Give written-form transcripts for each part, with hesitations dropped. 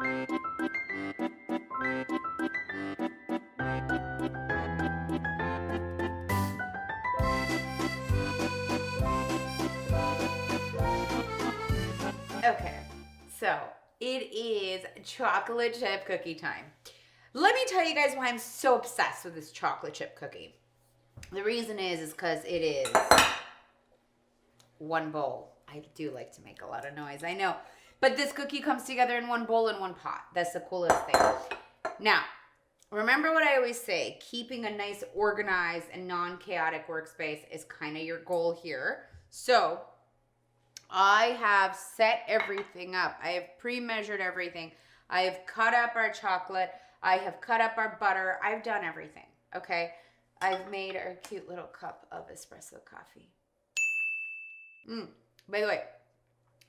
Okay, so it is chocolate chip cookie time. Let me tell you guys why I'm so obsessed with this chocolate chip cookie. The reason is because it is one bowl. I do like to make a lot of noise, I know. But this cookie comes together in one bowl in one pot. That's the coolest thing. Now, remember what I always say, keeping a nice organized and non-chaotic workspace is kind of your goal here. So I have set everything up. I have pre-measured everything. I have cut up our chocolate. I have cut up our butter. I've done everything, okay? I've made our cute little cup of espresso coffee. By the way,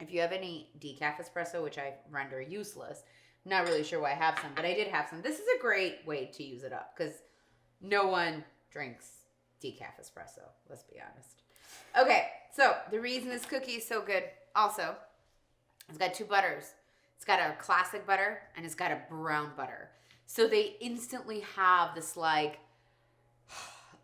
if you have any decaf espresso, which I render useless, I'm not really sure why I have some, but I did have some. This is a great way to use it up because no one drinks decaf espresso, let's be honest. Okay, so the reason this cookie is so good, also, it's got two butters. It's got a classic butter and it's got a brown butter. So they instantly have this like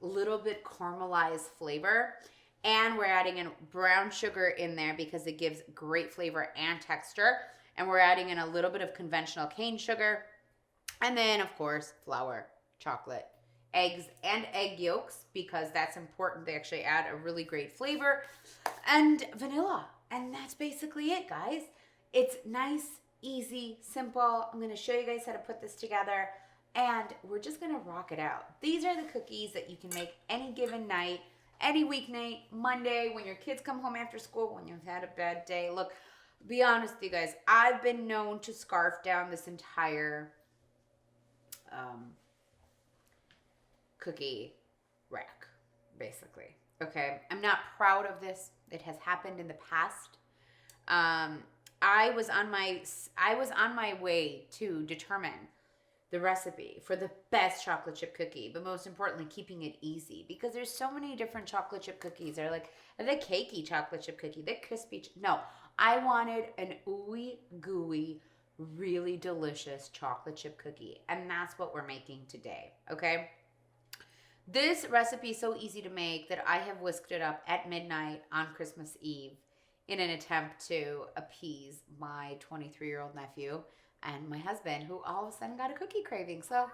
little bit caramelized flavor. And we're adding in brown sugar in there because it gives great flavor and texture. And we're adding in a little bit of conventional cane sugar. And then, of course, flour, chocolate, eggs, and egg yolks because that's important. They actually add a really great flavor. And vanilla. And that's basically it, guys. It's nice, easy, simple. I'm going to show you guys how to put this together. And we're just going to rock it out. These are the cookies that you can make any given night. Any weeknight, Monday, when your kids come home after school, when you've had a bad day. Look, be honest with you guys. I've been known to scarf down this entire cookie rack, basically. Okay, I'm not proud of this. It has happened in the past. I was on my way to determine the recipe for the best chocolate chip cookie, but most importantly, keeping it easy because there's so many different chocolate chip cookies. They're like the cakey chocolate chip cookie, the crispy. No, I wanted an ooey gooey, really delicious chocolate chip cookie, and that's what we're making today. Okay. This recipe is so easy to make that I have whisked it up at midnight on Christmas Eve in an attempt to appease my 23-year-old nephew and my husband, who all of a sudden got a cookie craving. So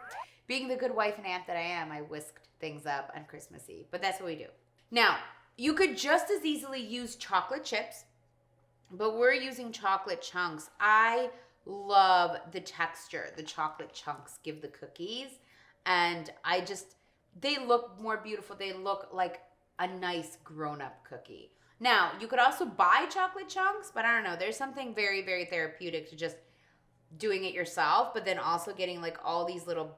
being the good wife and aunt that I am, I whisked things up on Christmas Eve. But that's what we do. Now, you could just as easily use chocolate chips, but we're using chocolate chunks. I love the texture the chocolate chunks give the cookies. And they look more beautiful. They look like a nice grown-up cookie. Now, you could also buy chocolate chunks, but I don't know. There's something very, very therapeutic to just doing it yourself, but then also getting like all these little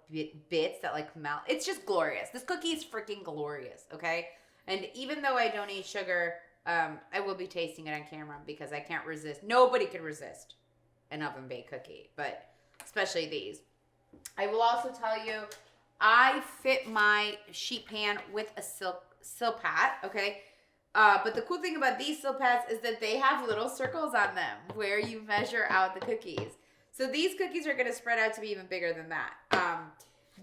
bits that like melt. It's just glorious. This cookie is freaking glorious, okay? And even though I don't eat sugar, I will be tasting it on camera because I can't resist. Nobody can resist an oven baked cookie, but especially these. I will also tell you, I fit my sheet pan with a silpat, okay? But the cool thing about these silpats is that they have little circles on them where you measure out the cookies. So these cookies are going to spread out to be even bigger than that.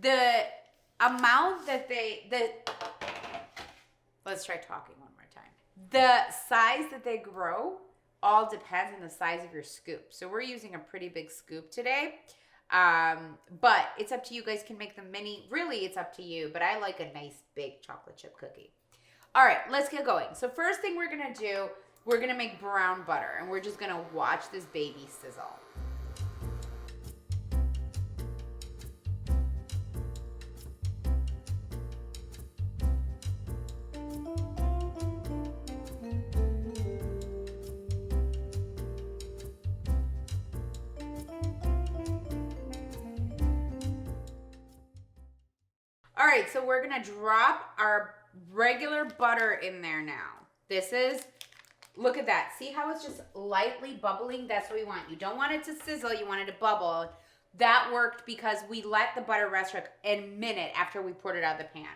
The amount that let's try talking one more time. The size that they grow all depends on the size of your scoop. So we're using a pretty big scoop today. But it's up to you. Guys can make them mini. Really, it's up to you. But I like a nice big chocolate chip cookie. All right, let's get going. So first thing we're going to do, we're going to make brown butter. And we're just going to watch this baby sizzle. All right, so we're gonna drop our regular butter in there now. Look at that. See how it's just lightly bubbling? That's what we want. You don't want it to sizzle, you want it to bubble. That worked because we let the butter rest for a minute after we poured it out of the pan.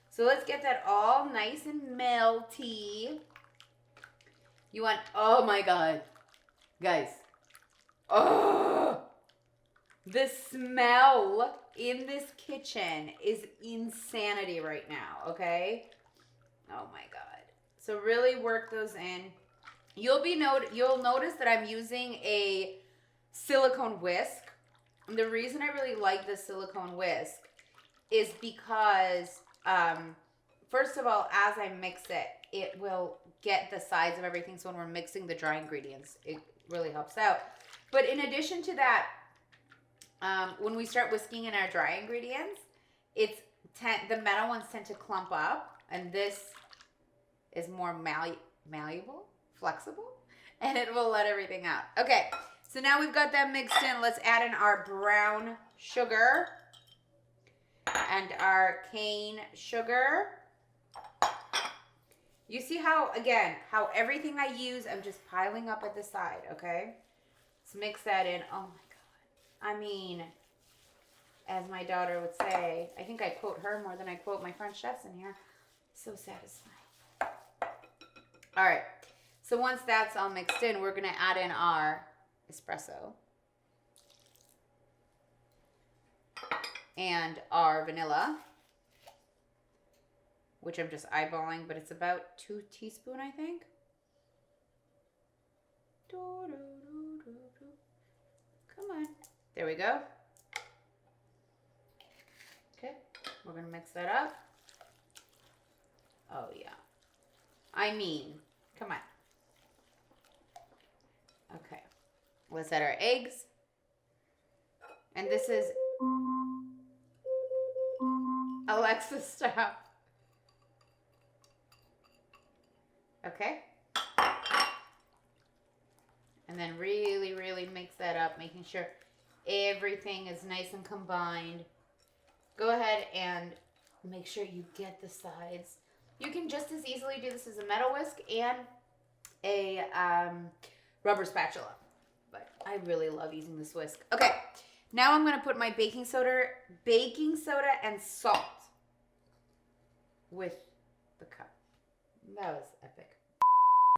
So let's get that all nice and melty. You want, oh my God, guys. Oh, The smell in this kitchen is insanity right now, okay? Oh my God. So really work those in. You'll notice that I'm using a silicone whisk. And the reason I really like this silicone whisk is because, first of all, as I mix it, it will get the size of everything. So when we're mixing the dry ingredients, it really helps out. But in addition to that, when we start whisking in our dry ingredients, the metal ones tend to clump up, and this is more malleable, flexible, and it will let everything out. Okay, so now we've got that mixed in. Let's add in our brown sugar and our cane sugar. You see how everything I use, I'm just piling up at the side, okay? Let's mix that in. Oh my God. I mean, as my daughter would say, I think I quote her more than I quote my French chefs in here. So satisfying. All right. So once that's all mixed in, we're going to add in our espresso and our vanilla, which I'm just eyeballing, but it's about 2 teaspoons, I think. Come on. There we go. Okay. We're going to mix that up. Oh, yeah. I mean, come on. Okay. Let's add our eggs. And this is Alexa, stop. Okay. And then really, really mix that up, making sure everything is nice and combined. Go ahead and make sure you get the sides. You can just as easily do this as a metal whisk and a rubber spatula. But I really love using this whisk. Okay, now I'm going to put my baking soda and salt with the cup. That was epic.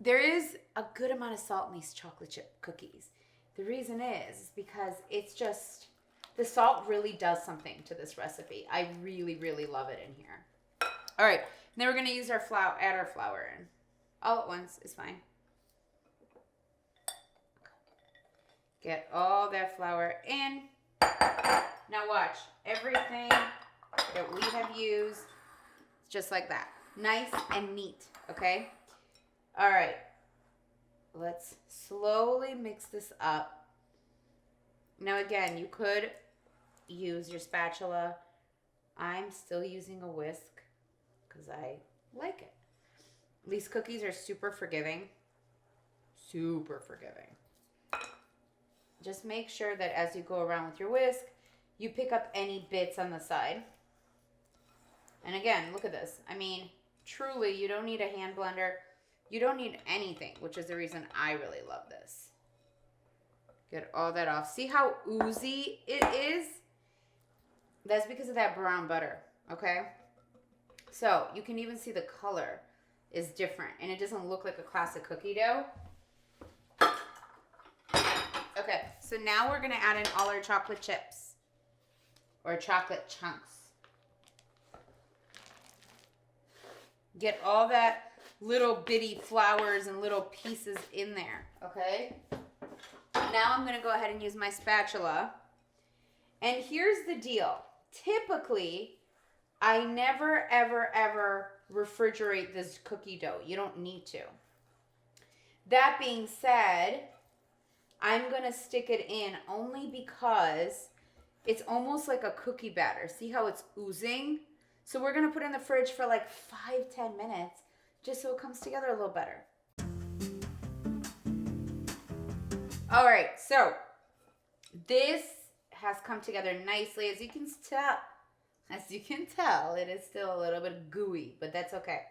There is a good amount of salt in these chocolate chip cookies. The reason is because it's just, the salt really does something to this recipe. I really, really love it in here. All right, then we're going to use our flour, add our flour in. All at once is fine. Get all that flour in. Now watch, everything that we have used, just like that. Nice and neat, okay? All right, let's slowly mix this up. Now again, you could use your spatula. I'm still using a whisk because I like it. These cookies are super forgiving. Super forgiving. Just make sure that as you go around with your whisk, you pick up any bits on the side. And again, look at this. I mean, truly, you don't need a hand blender. You don't need anything, which is the reason I really love this. Get all that off. See how oozy it is? That's because of that brown butter, okay? So you can even see the color is different, and it doesn't look like a classic cookie dough. Okay, so now we're gonna add in all our chocolate chips or chocolate chunks. Get all that little bitty flowers and little pieces in there, okay? Now I'm gonna go ahead and use my spatula. And here's the deal. Typically, I never, ever, ever refrigerate this cookie dough. You don't need to. That being said, I'm gonna stick it in only because it's almost like a cookie batter. See how it's oozing? So we're gonna put it in the fridge for like 5-10 minutes just so it comes together a little better. All right, so this has come together nicely. As you can tell, it is still a little bit gooey, but that's okay.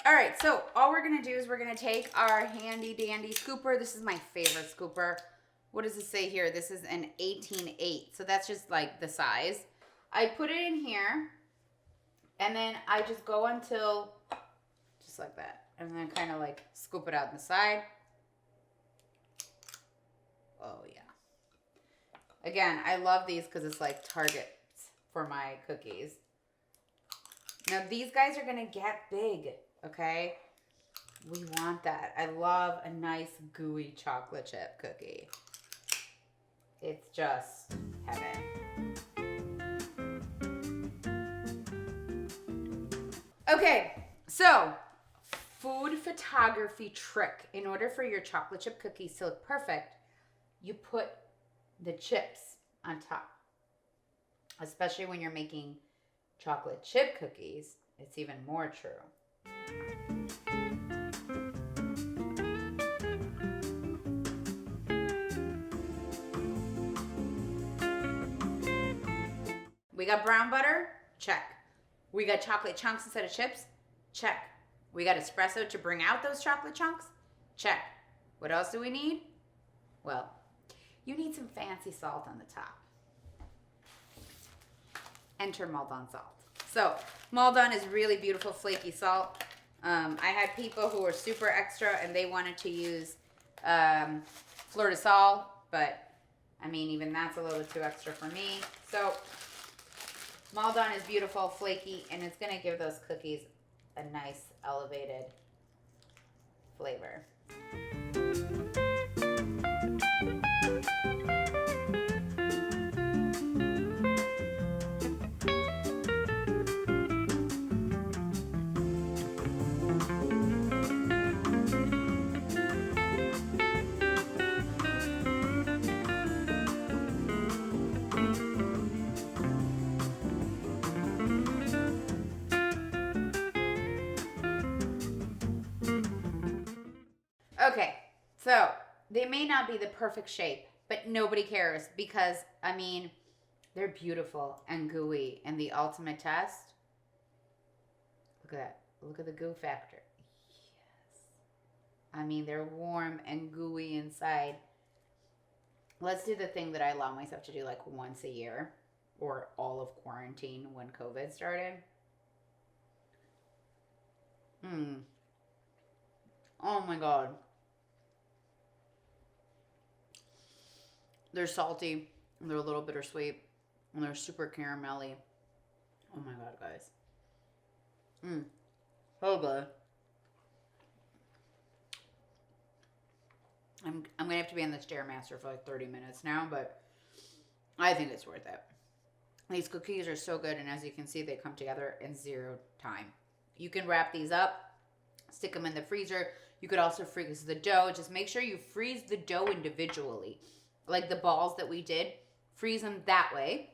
All right, so all we're gonna do is we're gonna take our handy dandy scooper. This is my favorite scooper. What does it say here? This is an 18/8, so that's just like the size. I put it in here, and then I just go until, just like that, and then kind of like scoop it out on the side. Oh yeah. Again, I love these because it's like targets for my cookies. Now, these guys are going to get big, okay? We want that. I love a nice gooey chocolate chip cookie. It's just heaven. Okay, so food photography trick. In order for your chocolate chip cookies to look perfect, you put the chips on top. Especially when you're making chocolate chip cookies, it's even more true. We got brown butter? Check. We got chocolate chunks instead of chips? Check. We got espresso to bring out those chocolate chunks? Check. What else do we need? Well, you need some fancy salt on the top. Enter Maldon salt. So, Maldon is really beautiful flaky salt. I had people who were super extra and they wanted to use fleur de sal, but I mean, even that's a little too extra for me. So, Maldon is beautiful, flaky, and it's going to give those cookies a nice elevated flavor. Okay, so they may not be the perfect shape, but nobody cares because, I mean, they're beautiful and gooey. And the ultimate test, look at that. Look at the goo factor. Yes. I mean, they're warm and gooey inside. Let's do the thing that I allow myself to do like once a year or all of quarantine when COVID started. Oh my God. They're salty, and they're a little bittersweet, and they're super caramelly. Oh my God, guys. So good. I'm gonna have to be on the Stairmaster for like 30 minutes now, but I think it's worth it. These cookies are so good, and as you can see, they come together in 0 time. You can wrap these up, stick them in the freezer. You could also freeze the dough. Just make sure you freeze the dough individually. Like the balls that we did, freeze them that way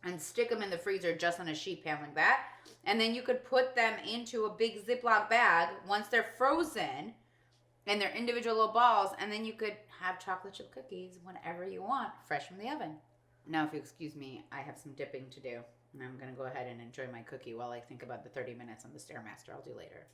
and stick them in the freezer just on a sheet pan like that. And then you could put them into a big Ziploc bag once they're frozen and they're individual little balls, and then you could have chocolate chip cookies whenever you want, fresh from the oven. Now, if you excuse me, I have some dipping to do, and I'm going to go ahead and enjoy my cookie while I think about the 30 minutes on the Stairmaster I'll do later.